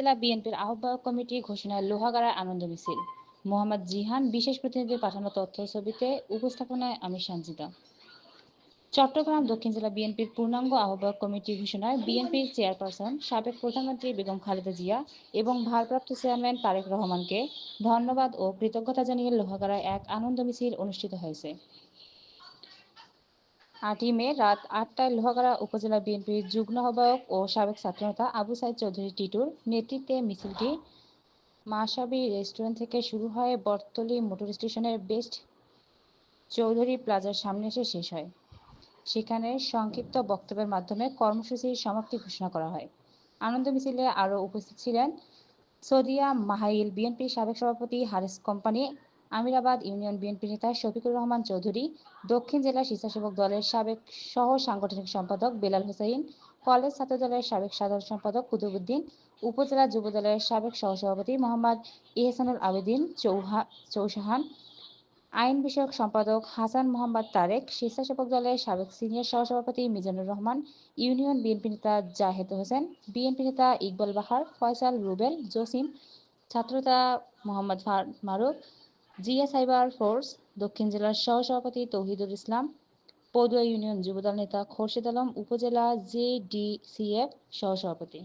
জেলা বিএনপির আহ্বায়ক কমিটি ঘোষণায় লোহাগাড়ায় আনন্দ মিছিল। মোহাম্মদ জিহান বিশেষ প্রতিনিধির পাঠানো তথ্য ছবিতে উপস্থাপনায় আমি সঞ্জিতা। চট্টগ্রাম দক্ষিণ জেলা বিএনপির পূর্ণাঙ্গ আহ্বায়ক কমিটি ঘোষণায় বিএনপির চেয়ারপারসন সাবেক প্রধানমন্ত্রী বেগম খালেদা জিয়া এবং ভারপ্রাপ্ত চেয়ারম্যান তারেক রহমানকে ধন্যবাদ ও কৃতজ্ঞতা জানিয়ে লোহাগাড়ায় এক আনন্দ মিছিল অনুষ্ঠিত হয়েছে। ৮ই মে রাত ৮টায় লোহাগাড়া উপজেলা বিএনপির যুগ্ম আহ্বায়ক ও সাবেক ছাত্রনেতা আবু সাইদ চৌধুরী টিটুর নেতৃত্বে মিছিলটি মাসাবি রেস্টুরেন্ট থেকে শুরু হয়ে বটতলী মোটর স্টেশনের বেস্ট চৌধুরী প্লাজার সামনে এসে শেষ হয়। সেখানে সংক্ষিপ্ত বক্তব্যের মাধ্যমে কর্মসূচির সমাপ্তি ঘোষণা করা হয়। আনন্দ মিছিলে আরও উপস্থিত ছিলেন সদিয়া মাহাইল বিএনপির সাবেক সভাপতি Hares company, Amirabad union BNP নেতা শফিকুর রহমান চৌধুরী, দক্ষিণ জেলা স্বেচ্ছাসেবক দলের সাবেক সহ সাংগঠনিক সম্পাদক বেলাল হোসাইন, কলেজ ছাত্রদলের সাবেক সাধারণ সম্পাদক কুতুবুদ্দিন, উপজেলা যুবদলের সাবেক সহসভাপতি মোহাম্মদ ইহসানুল আবেদিন চৌসাহান, আইন বিষয়ক সম্পাদক হাসান মোহাম্মদ তারেক, স্বেচ্ছাসেবক দলের সাবেক সিনিয়র সহসভাপতি মিজানুর রহমান, ইউনিয়ন বিএনপি নেতা জাহেদ হোসেন, বিএনপি নেতা ইকবাল বাহার, ফয়সাল, রুবেল, জসিম, ছাত্রনেতা মোহাম্মদ মারুফ, জিয়া সাইবার ফোর্স দক্ষিণ জেলার সহসভাপতি তৌহিদুল ইসলাম, পদুয়া ইউনিয়ন যুবদল নেতা খোরশেদ আলম, উপজেলা জেডিসিএফ সহসভাপতি।